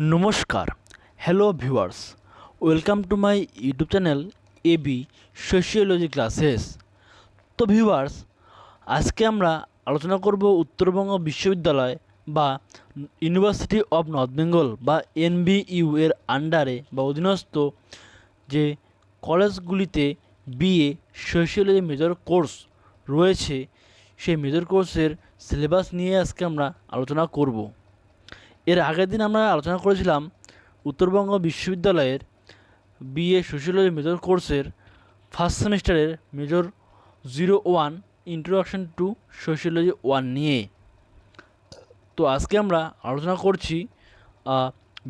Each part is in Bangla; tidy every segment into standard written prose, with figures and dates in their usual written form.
নমস্কার, hello viewers, welcome to my YouTube channel AB sociology classes. তো ভিউয়ার্স, আজকে আমরা আলোচনা করব উত্তরবঙ্গ বিশ্ববিদ্যালয় বা ইউনিভার্সিটি অফ নর্থ বেঙ্গল বা এনবিইউ এর আন্ডারে বা অধীনস্থ যে কলেজগুলিতে বিএ সোশিওলজি মেজর কোর্স রয়েছে, সেই মেজর কোর্সের সিলেবাস নিয়ে আজকে আমরা আলোচনা করব। এর আগের দিন আমরা আলোচনা করেছিলাম উত্তরবঙ্গ বিশ্ববিদ্যালয়ের বিএ সোশিওলজি মেজর কোর্সের ফার্স্ট সেমিস্টারের মেজর 01 ইন্ট্রোডাকশন টু সোশিওলজি 1 নিয়ে। তো আজকে আমরা আলোচনা করছি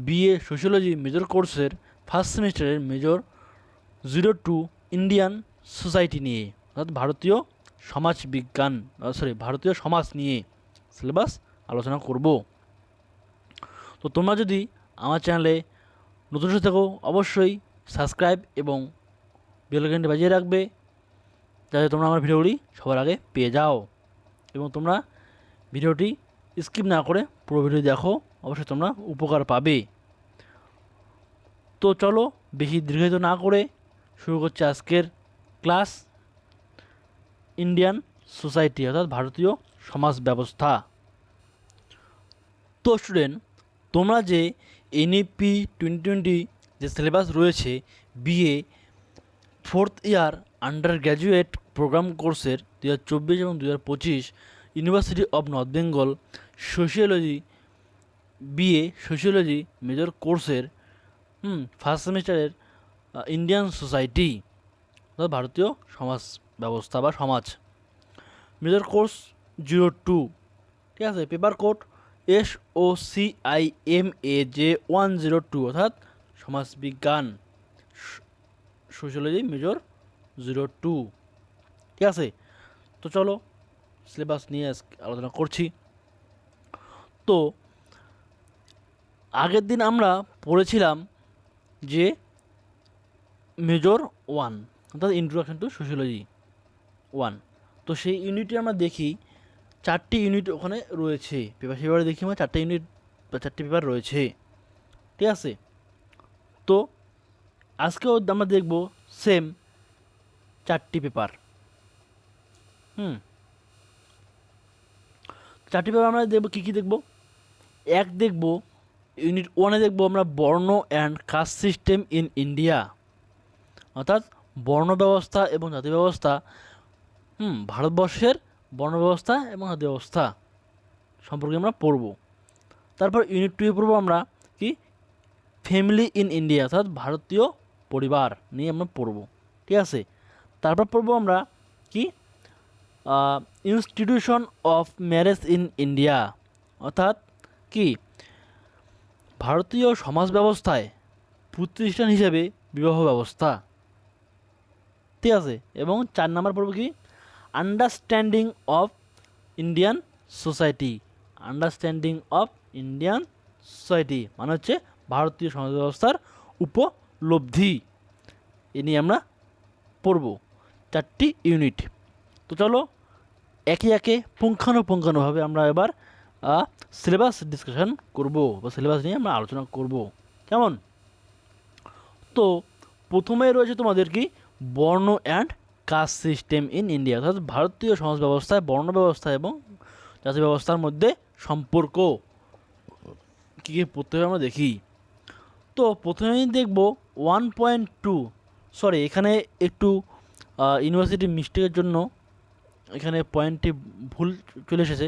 বিএ সোশিওলজি মেজর কোর্সের ফার্স্ট সেমিস্টারের মেজর 02 ইন্ডিয়ান সোসাইটি নিয়ে, অর্থাৎ ভারতীয় ভারতীয় সমাজ নিয়ে সিলেবাস আলোচনা করব। তো তোমরা যদি আমার চ্যানেলে নতুন এসে থাকো, অবশ্যই সাবস্ক্রাইব এবং বেল আইকনটি বাজিয়ে রাখবে, যাতে তোমরা আমার ভিডিওগুলি সবার আগে পেয়ে যাও এবং তোমরা ভিডিওটি স্কিপ না করে পুরো ভিডিও দেখো, অবশ্যই তোমরা উপকার পাবে। তো চলো বেশি দীর্ঘায়িত না করে শুরু করছে আজকের ক্লাস। ইন্ডিয়ান সোসাইটি অর্থাৎ ভারতীয় সমাজ ব্যবস্থা। তো স্টুডেন্ট, তোমরা যে এনইপি 2020 যে সিলেবাস রয়েছে BA fourth year undergraduate programme কোর্সের 2024 এবং 2025 university of north Bengal sociology BA sociology major কোর্সের ফার্স্ট সেমিস্টারের ইন্ডিয়ান সোসাইটি অর্থাৎ ভারতীয় সমাজ ব্যবস্থা বা সমাজ মেজর কোর্স 02, ঠিক আছে। পেপার কোড SOCIMAJ102 অর্থাৎ সমাজবিজ্ঞান সোশিওলজি মেজর 02, ঠিক আছে। তো চলো সিলেবাস নিয়ে আলোচনা করছি। তো আগের দিন আমরা পড়েছিলাম যে মেজর 1 অর্থাৎ ইন্ট্রোডাকশন টু সোশিওলজি 1। তো সেই ইউনিটে আমরা দেখি 4টি ইউনিট ওখানে রয়েছে। পেপারে দেখি আমরা 4টি ইউনিট বা 4টি পেপার রয়েছে, ঠিক আছে। তো আজকেও আমরা দেখব সেম 4টি পেপার। 4টি পেপার আমরা দেখব। কী কী দেখব? দেখব ইউনিট 1-এ দেখব আমরা varna and caste system in India, অর্থাৎ বর্ণ ব্যবস্থা এবং জাতি ব্যবস্থা, ভারতবর্ষের বর্ণ ব্যবস্থা এবং জাতি ব্যবস্থা সম্পর্কে আমরা পড়ব। তারপর ইউনিট 2-এ পড়ব আমরা কি ফ্যামিলি ইন ইন্ডিয়া, অর্থাৎ ভারতীয় পরিবার নিয়ে আমরা পড়ব, ঠিক আছে। তারপর পড়ব আমরা কি institution of marriage in India, অর্থাৎ কি ভারতীয় সমাজ ব্যবস্থায় প্রতিষ্ঠান হিসেবে বিবাহ ব্যবস্থা, ঠিক আছে। এবং 4 নাম্বার পড়ব কি understanding of Indian society. Understanding of Indian society মানে হচ্ছে ভারতীয় সমাজ ব্যবস্থার উপলব্ধি। এ নিয়ে আমরা পড়ব 4টি ইউনিট। তো চলো একে একে পুঙ্খানুপুঙ্খানুভাবে আমরা এবার সিলেবাস ডিসকাশন করব বা সিলেবাস নিয়ে আমরা আলোচনা করব, কেমন? তো প্রথমে রয়েছে তোমাদের কি varna and caste system in India, অর্থাৎ ভারতীয় সমাজ ব্যবস্থায় বর্ণ ব্যবস্থা এবং জাতি ব্যবস্থার মধ্যে সম্পর্ক কী কী পড়তে হবে আমরা দেখি। তো প্রথমেই দেখব 1.2, সরি এখানে একটু ইউনিভার্সিটি মিস্টেকের জন্য এখানে পয়েন্টটি ভুল চলে এসেছে,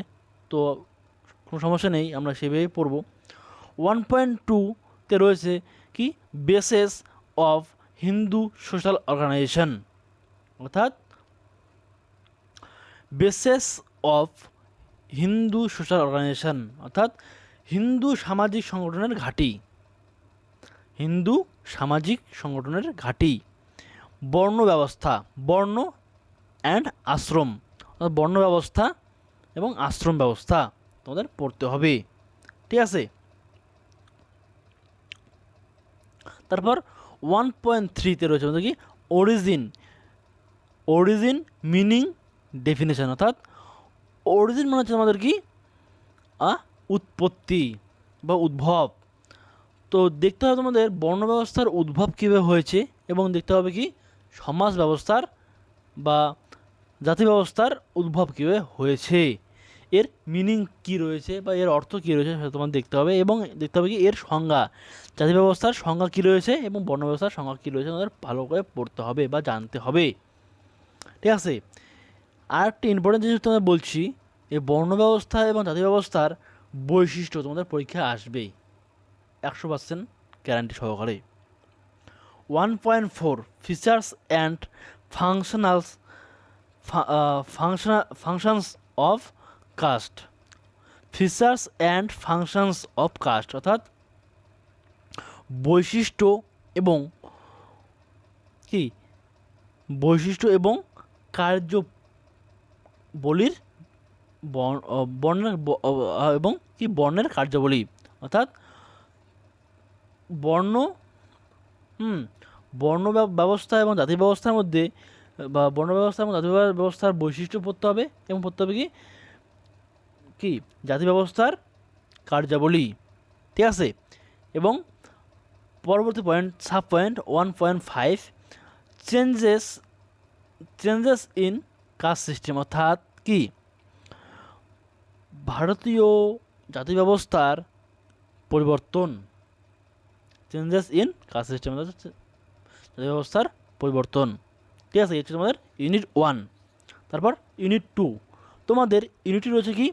তো কোনো সমস্যা নেই, আমরা সেভাবেই পড়ব। 1.2-তে রয়েছে কি basis of Hindu social organisation, অর্থাৎ basis of Hindu social organisation অর্থাৎ হিন্দু সামাজিক সংগঠনের ঘাঁটি। হিন্দু সামাজিক সংগঠনের ঘাঁটি। বর্ণ ব্যবস্থা, বর্ণ অ্যান্ড আশ্রম, অর্থাৎ বর্ণ ব্যবস্থা এবং আশ্রম ব্যবস্থা তোমাদের পড়তে হবে, ঠিক আছে। তারপর 1.3-তে রয়েছে আমাদের কি অরিজিন মিনিং ডেফিনেশন, অর্থাৎ অরিজিন মানে হচ্ছে আমাদের কি উৎপত্তি বা উদ্ভব, তো দেখতে হবে তোমাদের বর্ণ ব্যবস্থার উদ্ভব কীভাবে হয়েছে, এবং দেখতে হবে কি সমাজ ব্যবস্থার বা জাতি ব্যবস্থার উদ্ভব কীভাবে হয়েছে, এর মিনিং কি রয়েছে বা এর অর্থ কী রয়েছে সেটা তোমার দেখতে হবে, এবং দেখতে হবে কি এর সংজ্ঞা, জাতি ব্যবস্থার সংজ্ঞা কী রয়েছে এবং বর্ণ ব্যবস্থার সংজ্ঞা কী রয়েছে তোমাদের ভালো করে পড়তে হবে বা জানতে হবে। ঠিক আছে, আর একটা ইম্পর্টেন্ট জিনিস তোমাদের বলছি, এই বর্ণ ব্যবস্থা এবং জাতি ব্যবস্থার বৈশিষ্ট্য তোমাদের পরীক্ষায় আসবেই 100% গ্যারান্টি সহকারে। 1.4 features and functionals functions of caste. Features and functions of caste অর্থাৎ বৈশিষ্ট্য এবং কি বৈশিষ্ট্য এবং কার্যবলীর বর্ণের এবং কি বর্ণের কার্যাবলী, অর্থাৎ বর্ণ বর্ণ ব্যবস্থা এবং জাতি ব্যবস্থার মধ্যে বা বর্ণ ব্যবস্থা এবং জাতি ব্যবস্থার বৈশিষ্ট্য পড়তে হবে, এবং পড়তে হবে কি কি জাতি ব্যবস্থার কার্যাবলী। ঠিক আছে, এবং পরবর্তী point sub point 1.5 changes in caste system, অর্থাৎ কি ভারতীয় জাতি ব্যবস্থার পরিবর্তন। চেঞ্জেস ইন কাস্ট সিস্টেম জাতি ব্যবস্থার পরিবর্তন। ঠিক আছে, এটা তোমাদের ইউনিট 1। তারপর ইউনিট 2 তোমাদের ইউনিটটি রয়েছে কি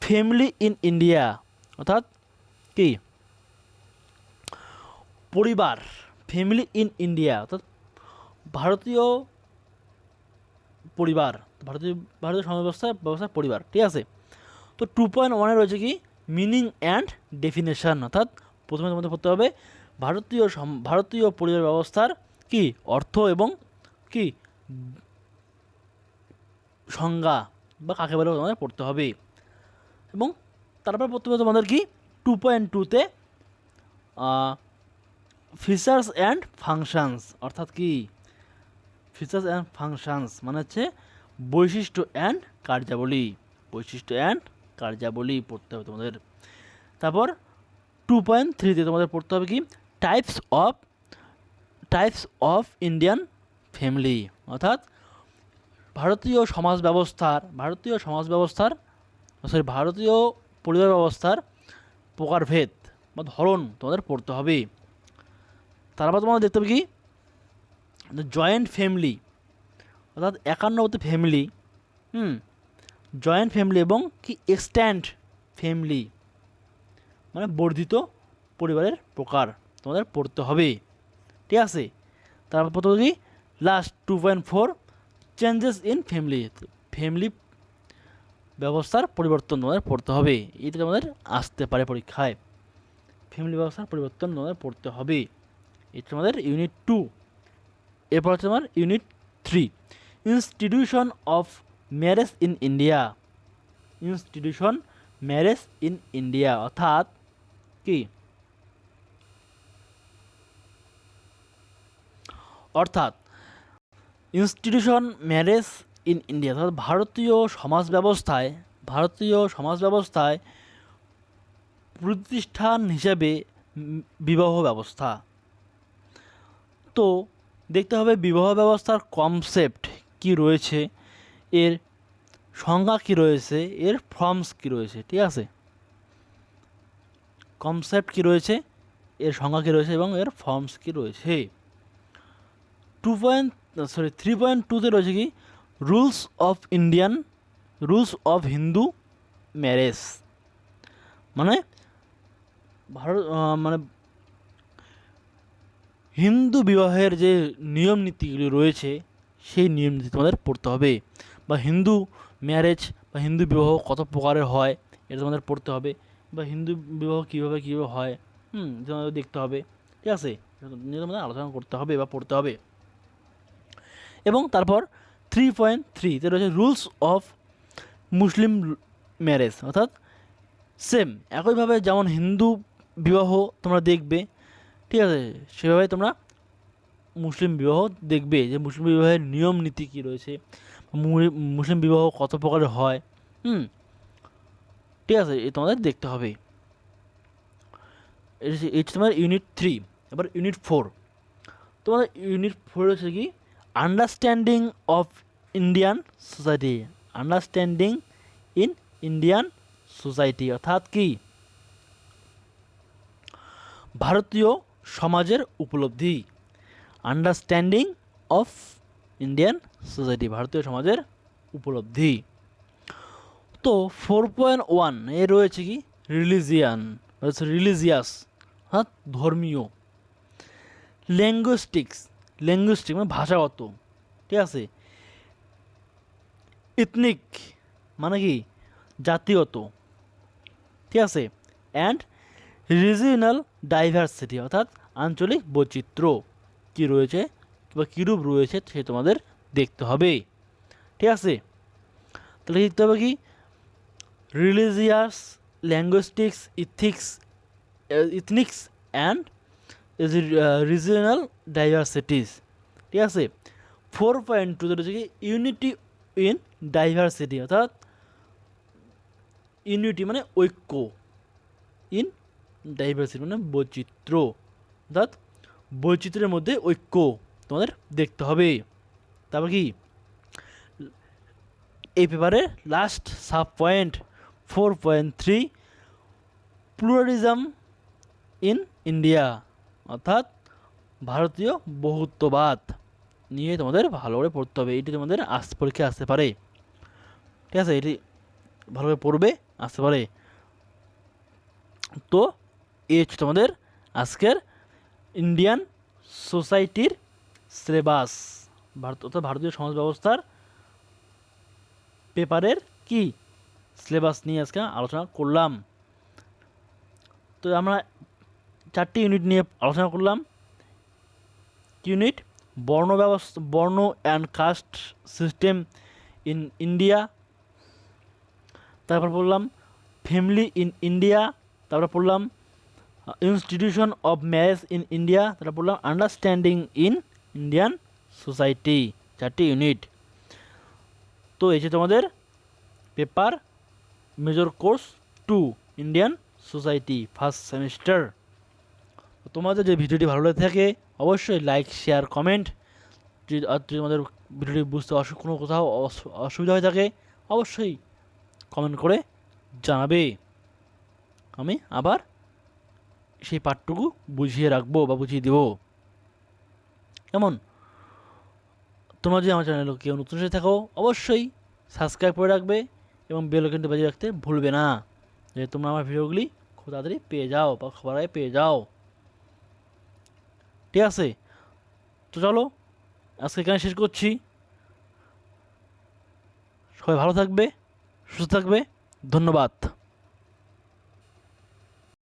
ফ্যামিলি ইন ইন্ডিয়া, অর্থাৎ কি পরিবার, ফ্যামিলি ইন ইন্ডিয়া অর্থাৎ ভারতীয় পরিবার, ভারতীয় সমাজ ব্যবস্থার পরিবার। ঠিক আছে, তো 2.1 রয়েছে কি মিনিং অ্যান্ড ডেফিনেশন, অর্থাৎ প্রথমে তোমাদের পড়তে হবে ভারতীয় পরিবার ব্যবস্থার কি অর্থ এবং কি সংজ্ঞা বা কাকে বলে তোমাদের পড়তে হবে, এবং তারপর পড়তে হবে তোমাদের কি 2.2তে ফিচার্স অ্যান্ড ফাংশনস, অর্থাৎ কি ফিচার্স অ্যান্ড ফাংশনস মানে হচ্ছে বৈশিষ্ট্য অ্যান্ড কার্যাবলী, বৈশিষ্ট্য অ্যান্ড কার্যাবলী পড়তে হবে তোমাদের। তারপর 2.3তে তোমাদের পড়তে হবে কি টাইপস অফ ইন্ডিয়ান ফ্যামিলি, অর্থাৎ ভারতীয় পরিবার ব্যবস্থার প্রকারভেদ বা ধরন তোমাদের পড়তে হবে। তারপর তোমাদের দেখতে হবে কি জয়েন্ট ফ্যামিলি, অর্থাৎ একান্নবর্তী ফ্যামিলি, জয়েন্ট ফ্যামিলি এবং কি এক্সটেন্ড ফ্যামিলি মানে বর্ধিত পরিবারের প্রকার তোমাদের পড়তে হবে। ঠিক আছে, তারপর পড়তে হবে কি লাস্ট 2.4 চেঞ্জেস ইন ফ্যামিলি ব্যবস্থার পরিবর্তন তোমাদের পড়তে হবে। এটা তোমাদের আসতে পারে পরীক্ষায়, ফ্যামিলি ব্যবস্থার পরিবর্তন তোমাদের পড়তে হবে। এটা তোমাদের ইউনিট 2। এরপর হচ্ছে তোমার unit 3 institution of marriage in India, অর্থাৎ কি ইনস্টিটিউশন ম্যারেজ ইন ইন্ডিয়া অর্থাৎ ভারতীয় সমাজ ব্যবস্থায় প্রতিষ্ঠান হিসেবে বিবাহ ব্যবস্থা। তো দেখতে হবে বিবাহ ব্যবস্থার কনসেপ্ট কি রয়েছে, এর সংজ্ঞা কি রয়েছে, এর ফর্মস কি রয়েছে। ঠিক আছে, কনসেপ্ট কি রয়েছে, এর সংজ্ঞা কি রয়েছে এবং এর ফর্মস কি রয়েছে। 3.2তে রয়েছে কি রুলস অফ হিন্দু ম্যারেজ, মানে হিন্দু বিবাহের যে নিয়ম নীতিগুলি রয়েছে সেই নিয়ম নীতি তোমাদের পড়তে হবে, বা হিন্দু ম্যারেজ বা হিন্দু বিবাহ কত প্রকারের হয় এটা তোমাদের পড়তে হবে, বা হিন্দু বিবাহ কীভাবে হয় তোমাদের দেখতে হবে। ঠিক আছে, নিয়ে তোমাদের আলোচনা করতে হবে বা পড়তে হবে। এবং তারপর 3.3তে রয়েছে রুলস অফ মুসলিম ম্যারেজ, অর্থাৎ সেম একইভাবে যেমন হিন্দু বিবাহ তোমরা দেখবে, ঠিক আছে, সেভাবে তোমরা মুসলিম বিবাহ দেখবে যে মুসলিম বিবাহের নিয়ম নীতি কী রয়েছে, মুসলিম বিবাহ কত প্রকারের হয়। ঠিক আছে, তোমাদের দেখতে হবে। এটা তোমার ইউনিট 3। এবার ইউনিট 4, তোমাদের ইউনিট 4 হচ্ছে কি understanding of Indian society. Understanding in Indian society অর্থাৎ কি ভারতীয় সমাজের উপলব্ধি। আন্ডারস্ট্যান্ডিং অফ ইন্ডিয়ান সোসাইটি, ভারতীয় সমাজের উপলব্ধি। তো 4.1 এ রয়েছে কি রিলিজিয়ান, রিলিজিয়াস অর্থাৎ ধর্মীয়। ল্যাঙ্গুইস্টিক মানে ভাষাগত, ঠিক আছে। ইথনিক মানে কি জাতীয়ত, ঠিক আছে। অ্যান্ড রিজিওনাল ডাইভার্সিটি অর্থাৎ আঞ্চলিক বৈচিত্র্য কী রয়েছে বা কীরূপ রয়েছে সে তোমাদের দেখতে হবে, ঠিক আছে। তাহলে দেখতে হবে কি রিলিজিয়াস, ল্যাঙ্গুইস্টিক্স, ইথনিক্স অ্যান্ড রিজিওনাল ডাইভার্সিটিস, ঠিক আছে। 4.2 হচ্ছে কি ইউনিটি ইন ডাইভার্সিটি অর্থাৎ ইউনিটি মানে ঐক্য, ইন ডাইভার্সিটি মানে বৈচিত্র্য অর্থাৎ বৈচিত্র্যের মধ্যে ঐক্য তোমাদের দেখতে হবে। তারপর কি এই পেপারে last sub point 4.3 pluralism in India অর্থাৎ ভারতীয় বহুত্ববাদ নিয়ে তোমাদের ভালো করে পড়তে হবে। এটি তোমাদের পরীক্ষায় আসতে পারে, ঠিক আছে। এটি ভালোভাবে পড়বে, আসতে পারে। তো এই হচ্ছে তোমাদের আজকের ইন্ডিয়ান সোসাইটির সিলেবাস, অর্থাৎ ভারতীয় সমাজ ব্যবস্থার পেপারের কি সিলেবাস নিয়ে আজকে আলোচনা করলাম। তো আমরা 4টি ইউনিট নিয়ে আলোচনা করলাম। Unit varna and caste system in India, তারপর পড়লাম ফ্যামিলি ইন ইন্ডিয়া, তারপর পড়লাম institution of marriage in India, তারপর পড়লাম আন্ডারস্ট্যান্ডিং ইন ইন্ডিয়ান সোসাইটি। 4টি ইউনিট। তো এই যে তোমাদের paper major course 2 Indian society first semester. তোমাদের যে ভিডিওটি ভালো লেগে থাকে অবশ্যই লাইক, শেয়ার, কমেন্ট। যদি তোমাদের ভিডিওটি বুঝতে কোনো কোথাও অসুবিধা হয়ে থাকে অবশ্যই কমেন্ট করে জানাবে, আমি আবার সেই পাঠটুকু বুঝিয়ে রাখবো বা বুঝিয়ে দেবো। কেমন? তোমরা যদি আমার চ্যানেলে কেউ নতুন এসে থাকো অবশ্যই সাবস্ক্রাইব করে রাখবে এবং বেল আইকনটি বাজিয়ে রাখতে ভুলবে না, যাতে তোমরা আমার ভিডিওগুলি খুব তাড়াতাড়ি পেয়ে যাও বা খবর আগে পেয়ে যাও, ঠিক আছে। তো চলো আজকে এখানে শেষ করছি। সবাই ভালো থাকবে, সুস্থ থাকবে, ধন্যবাদ।